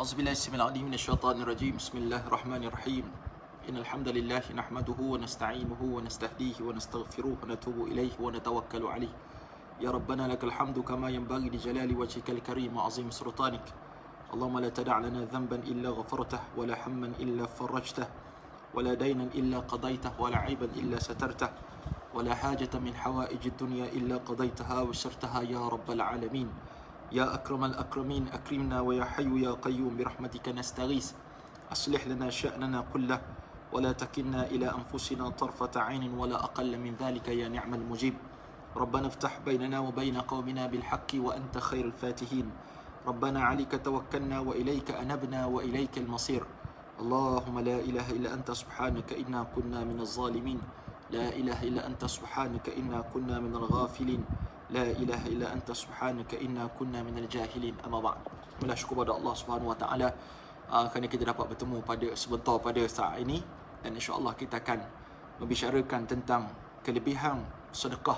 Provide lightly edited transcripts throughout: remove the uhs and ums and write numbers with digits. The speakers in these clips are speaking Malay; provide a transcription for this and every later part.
أعوذ بالله السميع العليم من الشيطان الرجيم. بسم الله الرحمن الرحيم. إن الحمد لله نحمده ونستعينه ونستهديه ونستغفره ونتوب إليه ونتوكل عليه. يا ربنا لك الحمد كما ينبغي لجلال وجهك الكريم وعظيم سلطانك. اللهم لا تدع لنا ذنبا إلا غفرته ولا هما إلا فرجته ولا دينا إلا قضيته ولا عيبا إلا سترته ولا حاجة من حوائج الدنيا إلا قضيتها وسرتها يا رب العالمين. يا أكرم الأكرمين أكرمنا ويا حي يا قيوم برحمتك نستغيث. أصلح لنا شأننا كله ولا تكلنا إلى أنفسنا طرفة عين ولا أقل من ذلك يا نعم المجيب. ربنا افتح بيننا وبين قومنا بالحق وأنت خير الفاتحين. ربنا عليك توكلنا وإليك أنبنا وإليك المصير. اللهم لا إله إلا أنت سبحانك إنا كنا من الظالمين. لا إله إلا أنت سبحانك إنا كنا من الغافلين. لا ilaha illa anta subhanaka inna kunna minal jahilin. Amma ba'd. Alhamdulillah, syukur pada Allah Subhanahu wa taala kerana kita dapat bertemu sebentar pada saat ini, dan insya-Allah kita akan membicarakan tentang kelebihan sedekah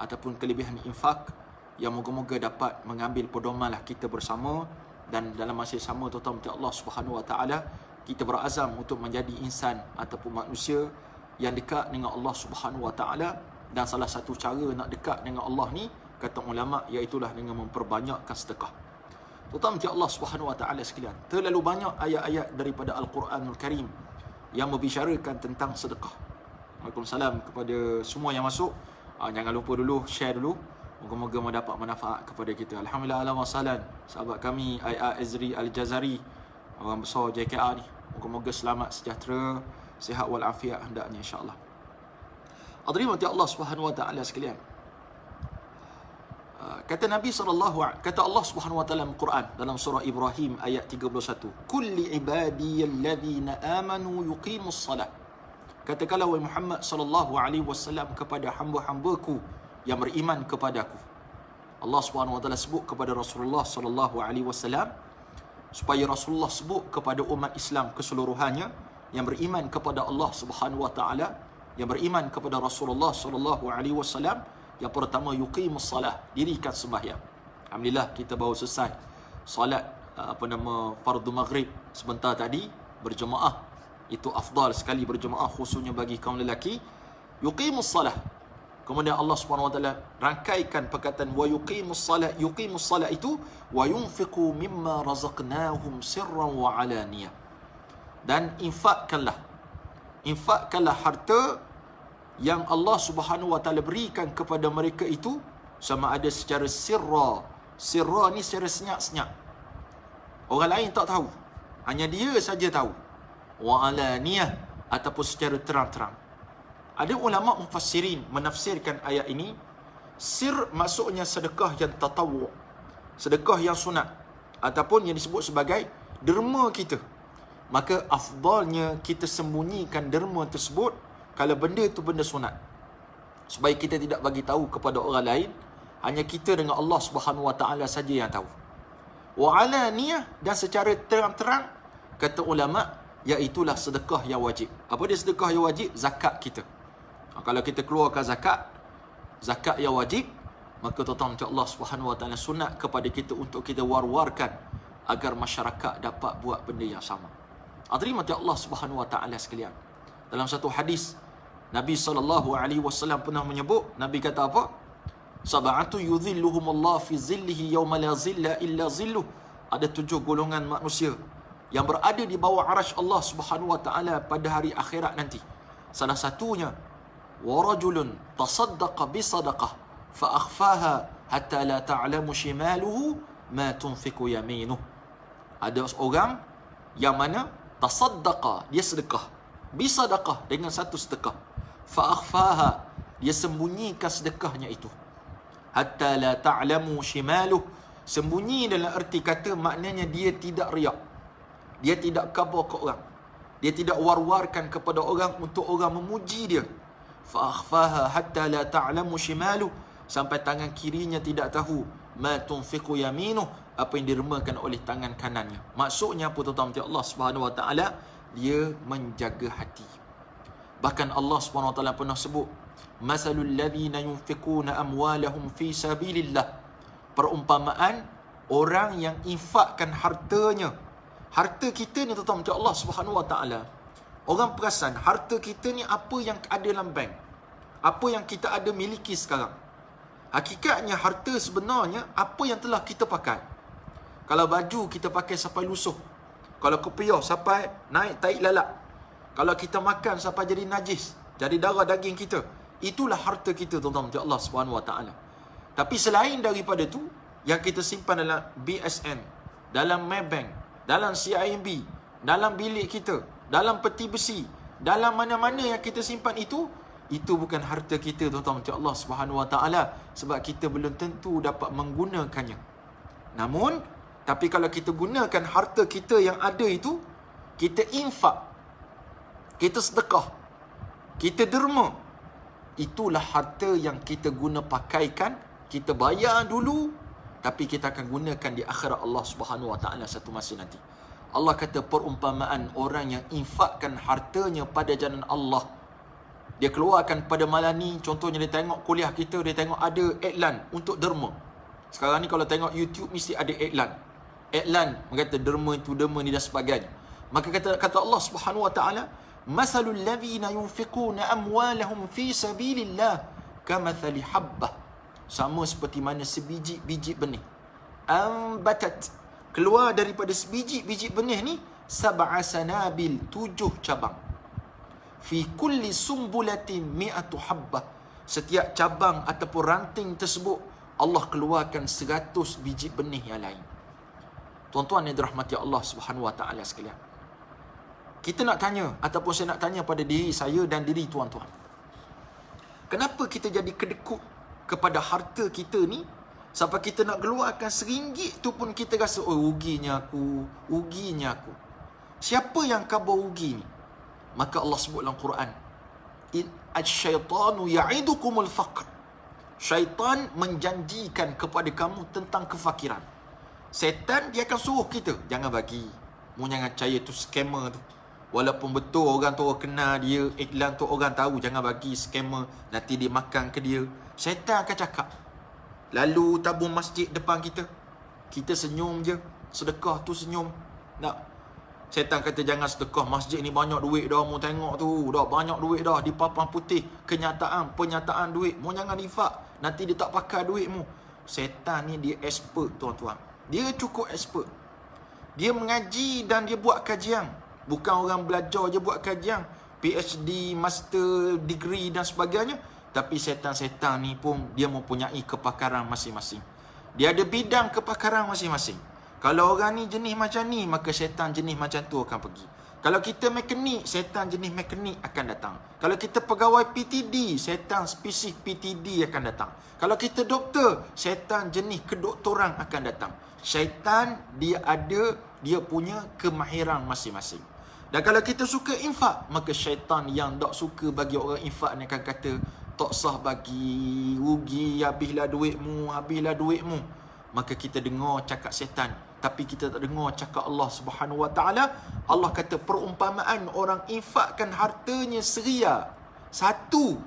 ataupun kelebihan infak yang moga-moga dapat mengambil pedomanlah kita bersama, dan dalam masa yang sama tuan-tuan Allah Subhanahu wa taala kita berazam untuk menjadi insan ataupun manusia yang dekat dengan Allah Subhanahu wa taala. Dan salah satu cara nak dekat dengan Allah ni, kata ulama, iaitulah dengan memperbanyakkan sedekah. Terutama Allah Subhanahu wa taala sekalian, terlalu banyak ayat-ayat daripada Al-Quranul Karim yang membicarakan tentang sedekah. Waalaikumsalam kepada semua yang masuk. Jangan lupa dulu share dulu. Moga-moga mendapat manfaat kepada kita. Alhamdulillah, ahlan wa sahlan sahabat kami IA Azri Al-Jazari, orang besar JKA ni. Moga-moga selamat, sejahtera, sihat wal afiat hendaknya insya-Allah. Hadirin Allah Subhanahu wa taala sekalian. Kata Nabi kata Allah Subhanahu wa taala dalam Quran dalam surah Ibrahim ayat 31. Kulli ibadiyalladzina amanu yuqimus salah. Katakanlah wahai Muhammad sallallahu alaihi wasallam kepada hamba-hambaku yang beriman kepadaku. Allah Subhanahu wa taala sebut kepada Rasulullah sallallahu alaihi wasallam supaya Rasulullah sebut kepada umat Islam keseluruhannya yang beriman kepada Allah Subhanahu wa taala, yang beriman kepada Rasulullah sallallahu alaihi wasallam, yang pertama yuqimus salah, dirikan sembahyang. Alhamdulillah kita baru selesai solat fardu maghrib sebentar tadi berjemaah. Itu afdal sekali berjemaah, khususnya bagi kaum lelaki. Yuqimus salah. Kemudian Allah Subhanahu wa taala rangkaikan perkataan wa yuqimus salah. Yuqimus salah itu wa yunfiqu mimma razaqnahum sirran wa alaniyah. Dan infakkanlah harta yang Allah Subhanahu wa taala berikan kepada mereka itu, sama ada secara sirra. Sirra ni secara senyap-senyap, orang lain tak tahu, hanya dia saja tahu. Wa alaniyah, ataupun secara terang-terang. Ada ulama mufassirin menafsirkan ayat ini, sir maksudnya sedekah yang tatawwu', sedekah yang sunat, ataupun yang disebut sebagai derma kita. Maka afdalnya kita sembunyikan derma tersebut kalau benda itu benda sunat, supaya kita tidak bagi tahu kepada orang lain, hanya kita dengan Allah Subhanahu wa taala saja yang tahu. Wa alaniyah, dan secara terang-terang, kata ulama, iaitulah sedekah yang wajib. Apa dia sedekah yang wajib? Zakat kita. Kalau kita keluarkan zakat yang wajib, maka tuan-tuan Allah Subhanahu wa taala sunat kepada kita untuk kita war-warkan agar masyarakat dapat buat benda yang sama. Hadirin Allah Subhanahu wa taala sekalian, dalam satu hadis Nabi sallallahu alaihi wasallam pernah menyebut, Nabi kata apa? Sab'atu yudhilluhumullah fi zillihi yawma la zilla illa zilluh. Ada 7 golongan manusia yang berada di bawah arasy Allah Subhanahu wa taala pada hari akhirat nanti. Salah satunya wa rajulun tasaddaqa bi sadaqah fa akhfaha hatta la ta'lamu shimaluhu ma tunfiqu yaminuh. Ada orang yang mana tasaddaqa, dia sedekah, bisadaqah, dengan satu sedekah, fa akhfaha, dia sembunyikan sedekahnya itu, hatta la ta'lamu shimaluh, sembunyi dalam erti kata maknanya dia tidak riak, dia tidak khabar ke orang, dia tidak war-warkan kepada orang untuk orang memuji dia. Fa akhfaha hatta la ta'lamu shimaluh, sampai tangan kirinya tidak tahu ma tunfiqu yaminuh, apa yang diremakan oleh tangan kanannya. Maksudnya apa tuan-tuan Allah Subhanahu wa taala? Dia menjaga hati. Bahkan Allah Subhanahu wa taala pernah sebut, masalul ladzina yunfiquna amwalahum fi sabilillah, perumpamaan orang yang infakkan hartanya Harta kita ni tuan-tuan macam Allah Subhanahu Wa Taala. Orang perasan harta kita ni apa yang ada dalam bank. Apa yang kita ada miliki sekarang. Hakikatnya harta sebenarnya apa yang telah kita pakai. Kalau baju kita pakai sampai lusuh. Kalau kopiah sampai naik tahi lalak. Kalau kita makan sampai jadi najis, jadi darah daging kita. Itulah harta kita tuan-tuan macam Allah Subhanahu Wa Taala. Tapi selain daripada tu, yang kita simpan dalam BSN, dalam Maybank, dalam CIMB, dalam bilik kita, dalam peti besi, dalam mana-mana yang kita simpan itu bukan harta kita tuan-tuan macam Allah Subhanahu Wa Taala, sebab kita belum tentu dapat menggunakannya. Namun, tapi kalau kita gunakan harta kita yang ada itu, kita infak, kita sedekah, kita derma, itulah harta yang kita guna pakaikan, kita bayar dulu, tapi kita akan gunakan di akhirat Allah Subhanahu Wa Taala satu masa nanti. Allah kata perumpamaan orang yang infakkan hartanya pada jalan Allah. Dia keluarkan pada malam ni, contohnya dia tengok kuliah kita, dia tengok ada iklan untuk derma. Sekarang ni kalau tengok YouTube mesti ada iklan. Iklan berkata derma itu, derma ni dan sebagainya. Maka kata Allah Subhanahu Wa Taala, masalul ladzina yunfiquna amwalahum fi sabilillah kamathali habbah. Sama seperti mana sebiji-biji benih. Ambatat, keluar daripada sebiji-biji benih ni, sab'a sanabil, 7 cabang. Fi kulli sumbulatin mi'atu habbah. Setiap cabang ataupun ranting tersebut, Allah keluarkan 100 biji benih yang lain. Tuan-tuan yang dirahmati Allah Subhanahu Wa Taala sekalian. Kita nak tanya, ataupun saya nak tanya pada diri saya dan diri tuan-tuan. Kenapa kita jadi kedekut kepada harta kita ni, sampai kita nak keluarkan RM1 tu pun kita rasa, oh ruginya aku. Siapa yang khabar rugi ni? Maka Allah sebut dalam Quran, asyaitanu ya'idukumul faqr. Syaitan menjanjikan kepada kamu tentang kefakiran. Setan dia akan suruh kita, jangan bagi, mu jangan percaya tu scammer tu. Walaupun betul orang tu orang kenal dia, iklan tu orang tahu, jangan bagi, scammer, nanti dia makan ke dia. Syaitan akan cakap. Lalu tabung masjid depan kita, kita senyum je, sedekah tu senyum. Tak. Syaitan kata jangan sedekah, masjid ni banyak duit dah, mu tengok tu, dah banyak duit dah di papan putih, penyataan duit, mu jangan infak, nanti dia tak pakai duit mu. Syaitan ni dia expert tuan-tuan. Dia cukup expert. Dia mengaji dan dia buat kajian. Bukan orang belajar je buat kajian, PhD, master, degree dan sebagainya. Tapi setan-setan ni pun dia mempunyai kepakaran masing-masing. Dia ada bidang kepakaran masing-masing. Kalau orang ni jenis macam ni, maka setan jenis macam tu akan pergi. Kalau kita mekanik, setan jenis mekanik akan datang. Kalau kita pegawai PTD, setan spesifik PTD akan datang. Kalau kita doktor, setan jenis kedoktoran akan datang. Syaitan dia punya kemahiran masing-masing. Dan kalau kita suka infak, maka syaitan yang tak suka bagi orang infak ni akan kata, tak sah bagi, rugi, habislah duitmu. Maka kita dengar cakap syaitan, tapi kita tak dengar cakap Allah Subhanahu Wa Taala. Allah kata perumpamaan orang infakkan hartanya seria. Satu,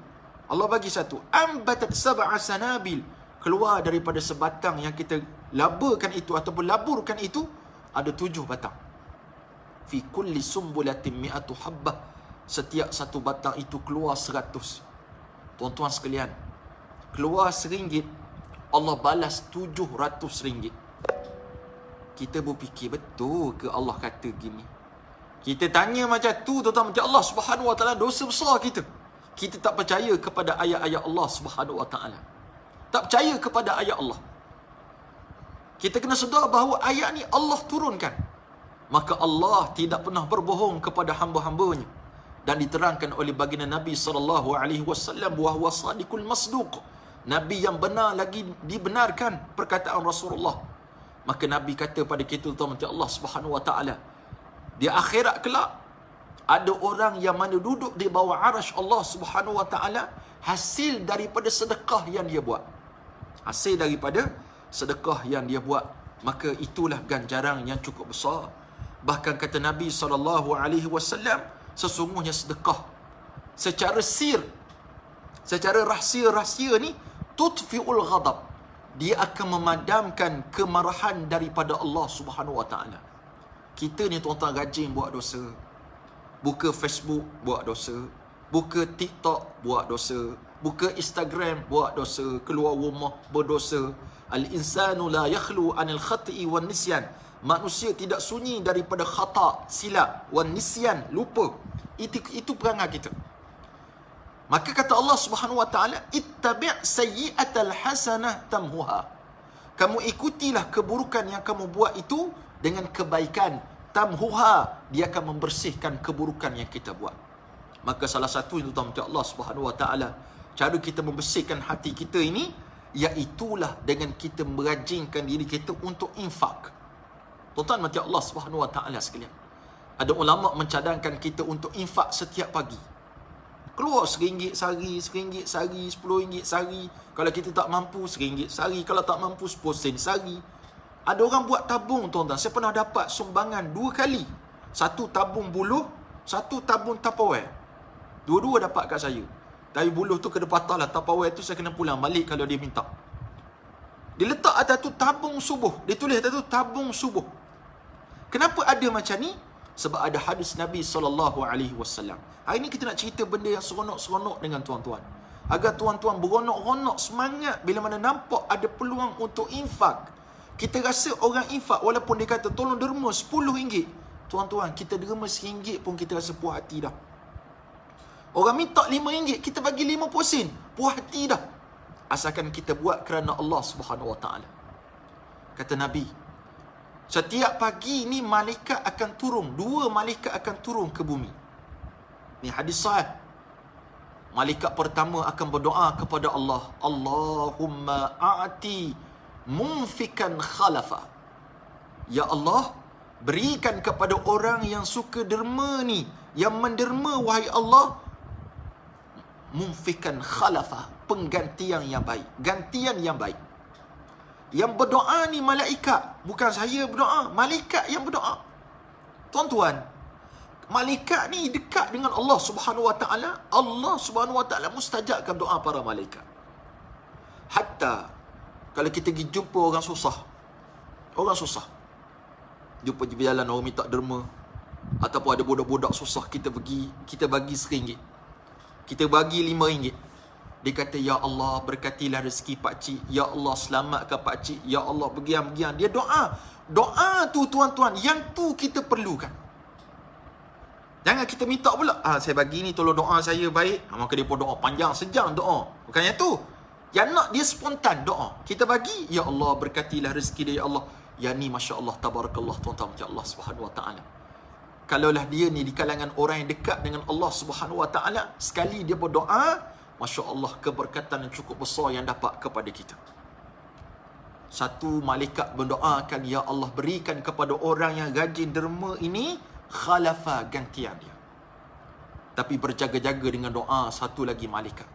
Allah bagi satu. Ambatat sab'a sanabil, keluar daripada sebatang yang kita laburkan itu ataupun laburkan itu, ada 7 batang. Fi kulli sumbulatin mi'atu habbah, setiap satu batang itu keluar 100. Tuan-tuan sekalian, keluar RM1, Allah balas RM700. Kita berfikir betul ke Allah kata gini? Kita tanya macam tu, tuan-tuan, macam Allah Subhanahu Wa Taala, dosa besar kita. Kita tak percaya kepada ayat-ayat Allah Subhanahu Wa Taala. Tak percaya kepada ayat Allah. Kita kena sedar bahawa ayat ni Allah turunkan. Maka Allah tidak pernah berbohong kepada hamba-hambanya. Dan diterangkan oleh baginda Nabi SAW, wahwa sadiqul masduq. Nabi yang benar lagi dibenarkan perkataan Rasulullah. Maka Nabi kata pada kita, tuan-tuan, Allah Subhanahu Wa Taala, di akhirat kelak ada orang yang mana duduk di bawah arasy Allah Subhanahu Wa Taala hasil daripada sedekah yang dia buat. Hasil daripada sedekah yang dia buat. Maka itulah ganjaran yang cukup besar. Bahkan kata Nabi SAW, sesungguhnya sedekah secara sir, secara rahsia-rahsia ni, tutfi'ul ghadab, dia akan memadamkan kemarahan daripada Allah Subhanahu Wa Taala. Kita ni tuan-tuan rajin buat dosa. Buka Facebook, buat dosa. Buka TikTok, buat dosa. Buka Instagram, buat dosa. Keluar rumah, berdosa. Al-insanu la yakhlu anil khati'i wan nisyan. Manusia tidak sunyi daripada khata', silap, wan nisyan, lupa. Itu perangai kita. Maka kata Allah Subhanahu wa taala, ittabi' sayyi'atal hasanah tamhuha. Kamu ikutilah keburukan yang kamu buat itu dengan kebaikan. Tamhuha, dia akan membersihkan keburukan yang kita buat. Maka salah satu itu tuan-tuan Allah Subhanahu wa taala, cara kita membersihkan hati kita ini, iaitulah dengan kita merajinkan diri kita untuk infak. Tuan-tuan mati Allah Subhanahu wa taala sekalian. Ada ulama mencadangkan kita untuk infak setiap pagi. Keluar RM1 sehari, RM1 sehari, RM10 sehari. Kalau kita tak mampu, RM1 sehari. Kalau tak mampu, 10 sen sehari. Ada orang buat tabung, tuan-tuan. Saya pernah dapat sumbangan 2 kali. Satu tabung buluh, satu tabung Tupperware. Dua-dua dapat kat saya. Tapi buluh tu kena patah lah. Tupperware tu saya kena pulang balik kalau dia minta. Dia letak atas tu tabung subuh. Dia tulis atas tu tabung subuh. Kenapa ada macam ni? Sebab ada hadis Nabi SAW. Hari ni kita nak cerita benda yang seronok-seronok dengan tuan-tuan. Agar tuan-tuan beronok-ronok semangat bila mana nampak ada peluang untuk infak. Kita rasa orang infak walaupun dia kata tolong derma RM10. Tuan-tuan, kita derma RM1 pun kita rasa puas hati dah. Orang minta RM5, kita bagi 50 sen. Puas hati dah. Asalkan kita buat kerana Allah Subhanahu wa taala. Kata Nabi, setiap pagi ni malaikat akan turun. 2 malaikat akan turun ke bumi. Ni hadis sahih. Malaikat pertama akan berdoa kepada Allah. Allahumma a'ti munfikan khalafa. Ya Allah, berikan kepada orang yang suka derma ni, yang menderma wahai Allah, munfikan khalafa, penggantian yang baik, gantian yang baik. Yang berdoa ni malaikat, bukan saya berdoa, malaikat yang berdoa. Tuan-tuan, malaikat ni dekat dengan Allah Subhanahu wa taala. Allah Subhanahu wa taala mustajabkan doa para malaikat. Hatta kalau kita pergi jumpa orang susah, jumpa di jalan orang minta derma, ataupun ada budak-budak susah, kita pergi, kita bagi RM1, kita bagi RM5. Dia kata, ya Allah berkatilah rezeki pakcik, ya Allah selamatkan pakcik, ya Allah begian-begian. Dia doa. Doa tu tuan-tuan, yang tu kita perlukan. Jangan kita minta pula, saya bagi ni tolong doa saya baik. Maka dia pun doa panjang sejam doa. Bukan yang tu. Yang nak dia spontan doa. Kita bagi, ya Allah berkatilah rezeki dia, ya Allah. Ya ni Masya Allah, tabarakallah tuan-tuan, macam Allah Subhanahu wa ta'ala. Kalaulah dia ni di kalangan orang yang dekat dengan Allah Subhanahu wa ta'ala, sekali dia berdoa, Masya Allah, keberkatan yang cukup besar yang dapat kepada kita. Satu malaikat berdoakan, ya Allah berikan kepada orang yang rajin derma ini khalafa, gantian dia. Tapi berjaga-jaga dengan doa satu lagi malaikat.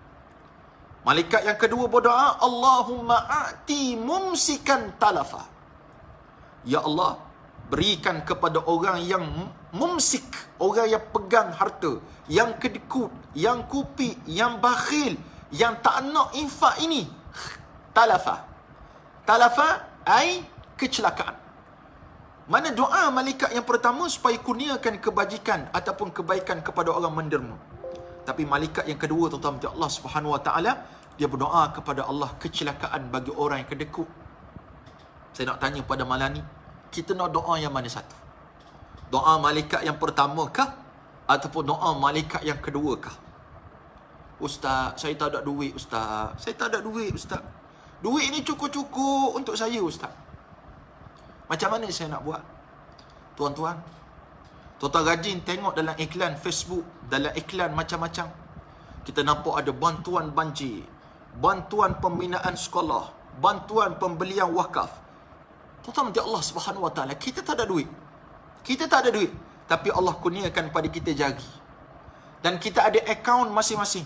Malaikat yang kedua berdoa, Allahumma a'ti mumsikan talafa. Ya Allah, berikan kepada orang yang mumsik, orang yang pegang harta, yang kedekut, yang kupi, yang bakhil, yang tak nak infak ini. Talafa. Talafa ai kecelakaan. Mana doa malaikat yang pertama supaya kurniakan kebajikan ataupun kebaikan kepada orang menderma. Tapi malaikat yang kedua, tuan-tuan Allah Subhanahu wa taala, dia berdoa kepada Allah kecelakaan bagi orang yang kedekut. Saya nak tanya pada malam ni, kita nak doa yang mana satu? Doa malaikat yang pertama kah? Ataupun doa malaikat yang kedua kah? Ustaz, saya tak ada duit Ustaz. Saya tak ada duit Ustaz. Duit ni cukup-cukup untuk saya Ustaz. Macam mana saya nak buat? Tuan-tuan, tuan-tuan rajin tengok dalam iklan Facebook, dalam iklan macam-macam. Kita nampak ada bantuan banjir, bantuan pembinaan sekolah, bantuan pembelian wakaf. Tuan-tuan, Allah Subhanahu wa taala, kita tak ada duit. Kita tak ada duit, tapi Allah kurniakan pada kita jari. Dan kita ada akaun masing-masing.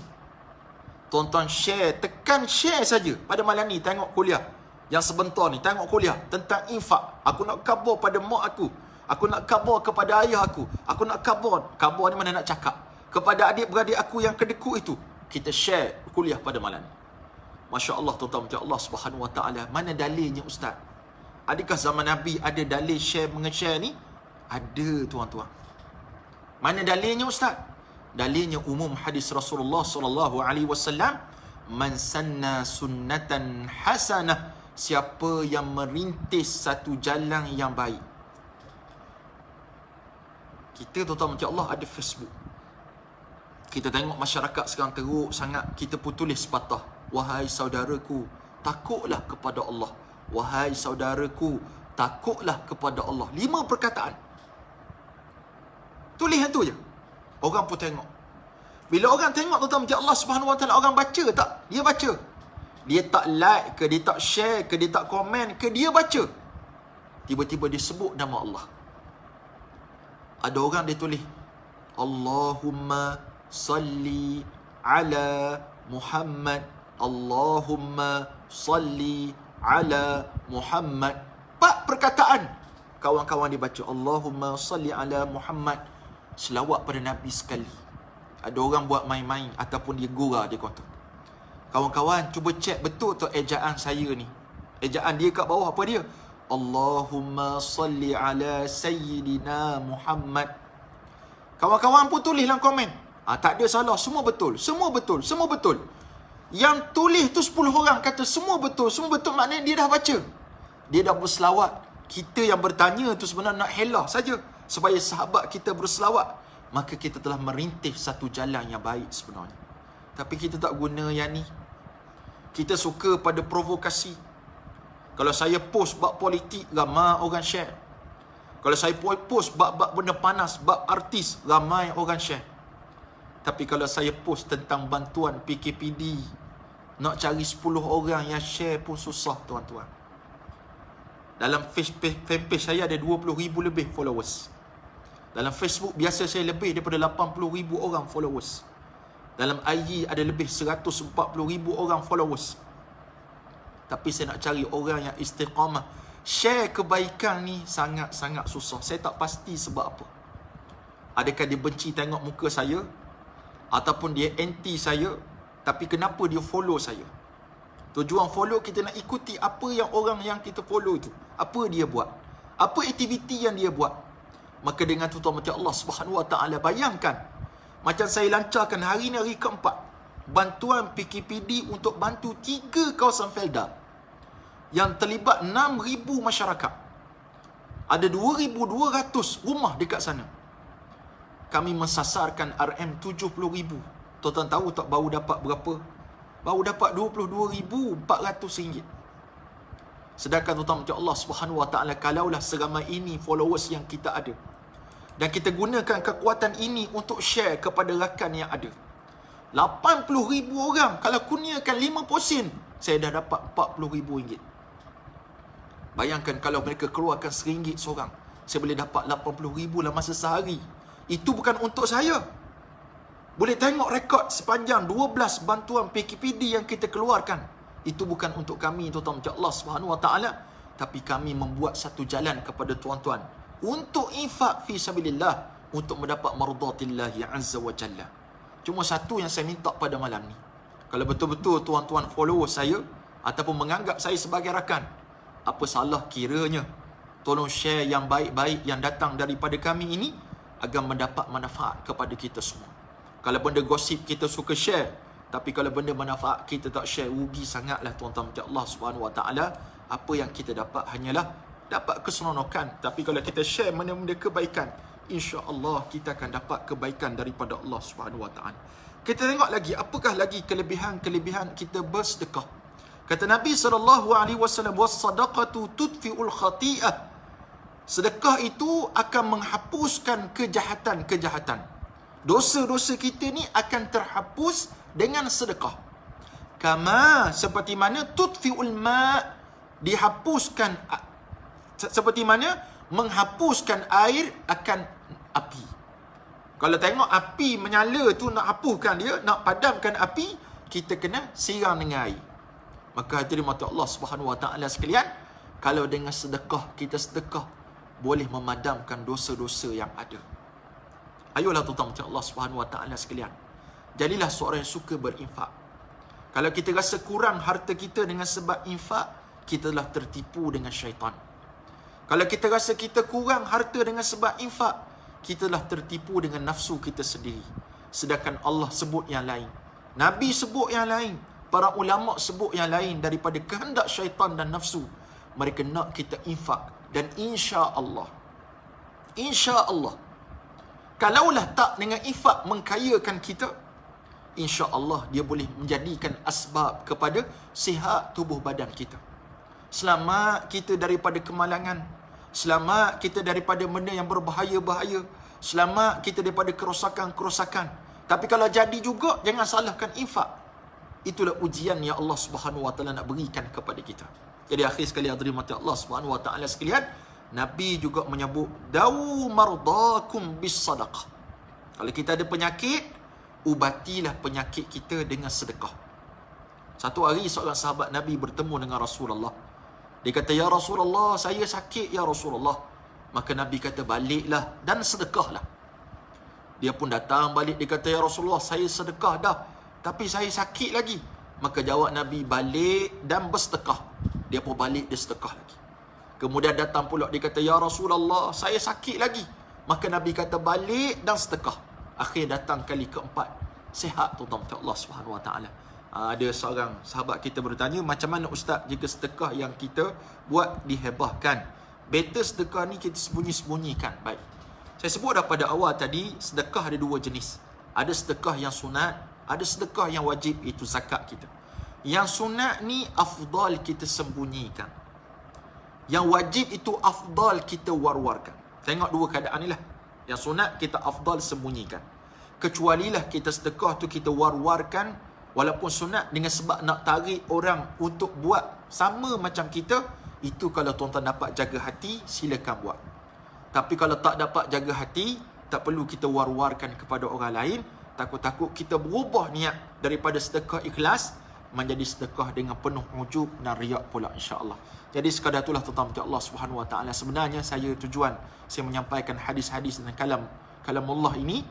Tuan-tuan share, tekan share saja pada malam ni tengok kuliah. Yang sebentar ni tengok kuliah tentang infak. Aku nak khabar pada mak aku. Aku nak khabar kepada ayah aku. Aku nak khabar ni mana nak cakap. Kepada adik-beradik aku yang kedekut itu. Kita share kuliah pada malam ni. Masya Allah tuan-tuan, Allah Subhanahu wa taala. Mana dalilnya Ustaz? Adakah zaman Nabi ada dalil share menge-share ni? Ada, tuan-tuan. Mana dalilnya, Ustaz? Dalilnya umum hadis Rasulullah sallallahu alaihi wasallam, man sanna sunnatan hasanah, siapa yang merintis satu jalan yang baik. Kita tuan-tuan macam Allah ada Facebook. Kita tengok masyarakat sekarang teruk sangat, kita pun tulis sepatah, wahai saudaraku, takutlah kepada Allah. Wahai saudaraku, takutlah kepada Allah. 5 perkataan. Tulis yang tu je. Orang pun tengok. Bila orang tengok tuan-tuan macam Allah Subhanahu Wa Taala, orang baca tak? Dia baca. Dia tak like ke, dia tak share ke, dia tak komen ke, dia baca. Tiba-tiba dia sebut nama Allah. Ada orang dia tulis, Allahumma salli ala Muhammad, Allahumma salli ala Muhammad. 4 perkataan. Kawan-kawan dia baca, Allahumma salli ala Muhammad, selawat pada Nabi sekali. Ada orang buat main-main ataupun dia gurau, dia kata, kawan-kawan cuba cek betul tak ejaan saya ni. Ejaan dia kat bawah apa dia? Allahumma salli ala Sayyidina Muhammad. Kawan-kawan pun tulis dalam komen, tak ada salah, semua betul, semua betul, semua betul. Yang tulis tu 10 orang kata semua betul, semua betul, maknanya dia dah baca, dia dah berselawat. Kita yang bertanya tu sebenarnya nak helah saja supaya sahabat kita berselawat. Maka kita telah merintis satu jalan yang baik sebenarnya. Tapi kita tak guna yang ni. Kita suka pada provokasi. Kalau saya post bab politik, ramai orang share. Kalau saya post bab benda panas, bab artis, ramai orang share. Tapi kalau saya post tentang bantuan PKPD, nak cari 10 orang yang share pun susah, tuan-tuan. Dalam fanpage saya ada 20,000 lebih followers. Dalam Facebook biasa saya lebih daripada 80,000 orang followers. Dalam IG ada lebih 140,000 orang followers. Tapi saya nak cari orang yang istiqamah, share kebaikan ni sangat-sangat susah. Saya tak pasti sebab apa. Adakah dia benci tengok muka saya, ataupun dia anti saya, tapi kenapa dia follow saya? Tujuan follow kita nak ikuti apa yang orang yang kita follow tu, apa dia buat, apa aktiviti yang dia buat. Maka dengan tuan-tuan macam Allah Subhanahu Wa Taala, bayangkan macam saya lancarkan hari ni hari keempat bantuan PKPD untuk bantu 3 kawasan Felda yang terlibat 6,000 masyarakat. Ada 2,200 rumah dekat sana. Kami mensasarkan RM70,000. Tuan-tuan tahu tak baru dapat berapa? Baru dapat RM22,400. Sedangkan tuan-tuan macam Allah Subhanahu Wa Taala, kalaulah seramai ini followers yang kita ada, dan kita gunakan kekuatan ini untuk share kepada rakan yang ada, 80,000 orang, kalau kurniakan 5%, saya dah dapat RM40,000. Bayangkan kalau mereka keluarkan RM1 seorang, saya boleh dapat RM80,000 dalam masa sehari. Itu bukan untuk saya. Boleh tengok rekod sepanjang 12 bantuan PKPD yang kita keluarkan. Itu bukan untuk kami, tuan-tuan macam Allah Subhanahu Wa Taala, tapi kami membuat satu jalan kepada tuan-tuan untuk infak fi sabilillah, untuk mendapat mardatillahi azza wa jalla. Cuma satu yang saya minta pada malam ni, kalau betul-betul tuan-tuan follower saya ataupun menganggap saya sebagai rakan, apa salah kiranya tolong share yang baik-baik yang datang daripada kami ini agar mendapat manfaat kepada kita semua. Kalau benda gosip kita suka share, tapi kalau benda manfaat kita tak share, rugi sangatlah tuan-tuan macam Allah Subhanahu Wa Taala. Apa yang kita dapat hanyalah dapat keseronokan. Tapi kalau kita share benda-benda kebaikan, insya-Allah kita akan dapat kebaikan daripada Allah Subhanahu Wa Taala. Kita tengok lagi, apakah lagi kelebihan-kelebihan kita bersedekah. Kata Nabi SAW, was-sadaqatu tudfi'ul khati'ah. Sedekah itu akan menghapuskan kejahatan-kejahatan. Dosa-dosa kita ni akan terhapus dengan sedekah. Kama, seperti mana tudfi'ul ma', dihapuskan, seperti mana menghapuskan air akan api. Kalau tengok api menyala tu, nak hapuskan dia, nak padamkan api, kita kena siram dengan air. Maka hadirin mata Allah Subhanahu Wa Taala sekalian, kalau dengan sedekah, kita sedekah boleh memadamkan dosa-dosa yang ada. Ayolah tuan-tuan macam Allah Subhanahu Wa Taala sekalian, jadilah seorang yang suka berinfak. Kalau kita rasa kurang harta kita dengan sebab infak, kita telah tertipu dengan syaitan. Kalau kita rasa kita kurang harta dengan sebab infak, kita telah tertipu dengan nafsu kita sendiri. Sedangkan Allah sebut yang lain, Nabi sebut yang lain, para ulama sebut yang lain daripada kehendak syaitan dan nafsu. Mereka nak kita infak. Dan insya-Allah, kalaulah tak dengan infak mengkayakan kita, insya-Allah dia boleh menjadikan asbab kepada sihat tubuh badan kita. Selamat kita daripada kemalangan, selamat kita daripada benda yang berbahaya-bahaya, selamat kita daripada kerosakan-kerosakan. Tapi kalau jadi juga, jangan salahkan infak. Itulah ujian yang Allah Subhanahu Wa Taala nak berikan kepada kita. Jadi akhir sekali hadirin mati Allah Subhanahu Wa Taala sekalian, Nabi juga menyebut dawu mardakum bis sadaqah. Kalau kita ada penyakit, ubatilah penyakit kita dengan sedekah. Satu hari seorang sahabat Nabi bertemu dengan Rasulullah. Dia kata, "Ya Rasulullah, saya sakit ya Rasulullah." Maka Nabi kata, "Baliklah dan sedekahlah." Dia pun datang balik, dia kata, "Ya Rasulullah, saya sedekah dah, tapi saya sakit lagi." Maka jawab Nabi, "Balik dan bersedekah." Dia pun balik, dia sedekah lagi. Kemudian datang pula, dia kata, "Ya Rasulullah, saya sakit lagi." Maka Nabi kata, "Balik dan sedekah." Akhir datang kali keempat, sihat tuan-tuan Allah Subhanahu Wa Taala. Ada seorang sahabat kita bertanya, "Macam mana Ustaz jika sedekah yang kita buat dihebahkan? Better sedekah ni kita sembunyi-sembunyikan." Baik, saya sebut dah pada awal tadi, sedekah ada dua jenis. Ada sedekah yang sunat, ada sedekah yang wajib, itu zakat kita. Yang sunat ni afdal kita sembunyikan. Yang wajib itu afdal kita war-warkan. Tengok dua keadaan ni lah. Yang sunat kita afdal sembunyikan. Kecualilah kita sedekah tu kita war-warkan, walaupun sunat, dengan sebab nak tarik orang untuk buat sama macam kita. Itu kalau tuan-tuan dapat jaga hati, silakan buat. Tapi kalau tak dapat jaga hati, tak perlu kita war-warkan kepada orang lain. Takut-takut kita berubah niat daripada sedekah ikhlas menjadi sedekah dengan penuh ujub dan riak pula, insya-Allah. Jadi sekadar itulah tuan-tuan Allah Subhanahu Wa Taala. Sebenarnya tujuan saya menyampaikan hadis-hadis dan kalamullah ini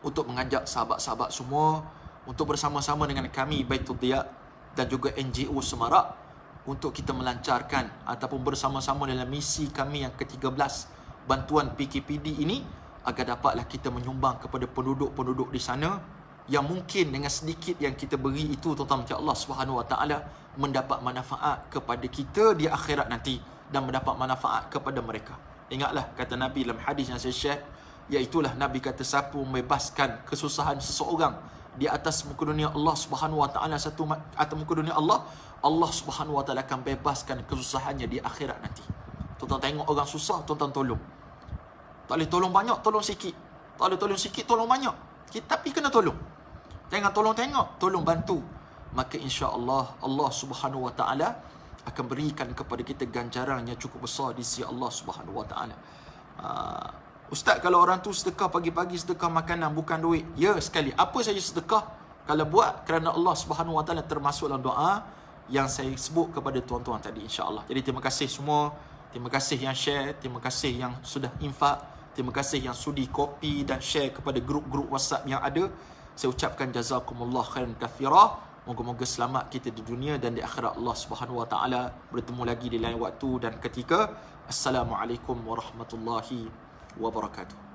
untuk mengajak sahabat-sahabat semua untuk bersama-sama dengan kami Baitul Diya dan juga NGO Semarak untuk kita melancarkan ataupun bersama-sama dalam misi kami yang ke-13, bantuan PKPD ini, agar dapatlah kita menyumbang kepada penduduk-penduduk di sana yang mungkin dengan sedikit yang kita beri itu, tuan-tuan Allah Subhanahu Wa Taala, mendapat manfaat kepada kita di akhirat nanti dan mendapat manfaat kepada mereka. Ingatlah kata Nabi dalam hadis yang saya share, iaitulah Nabi kata, siapa membebaskan kesusahan seseorang di atas muka dunia Allah Subhanahu Wa Taala, satu atas muka dunia Allah Subhanahu Wa Taala akan bebaskan kesusahannya di akhirat nanti. Tuan-tuan tengok orang susah, tuan-tuan tolong. Tak boleh tolong banyak, tolong sikit. Tak boleh tolong sikit, tolong banyak. Tapi kena tolong. Jangan tolong tengok, tolong bantu. Maka insya-Allah Allah Subhanahu Wa Taala akan berikan kepada kita ganjaran yang cukup besar di sisi Allah Subhanahu Wa Taala. Ustaz, kalau orang tu sedekah pagi-pagi, sedekah makanan bukan duit. Ya, sekali. Apa saja sedekah, kalau buat kerana Allah Subhanahu Wa Taala, termasuk dalam doa yang saya sebut kepada tuan-tuan tadi, insya-Allah. Jadi terima kasih semua. Terima kasih yang share, terima kasih yang sudah infak, terima kasih yang sudi copy dan share kepada grup-grup WhatsApp yang ada. Saya ucapkan jazakumullah khairan kathira. Moga-moga selamat kita di dunia dan di akhirat Allah Subhanahu Wa Taala. Bertemu lagi di lain waktu dan ketika. Assalamualaikum warahmatullahi wabarakatuh.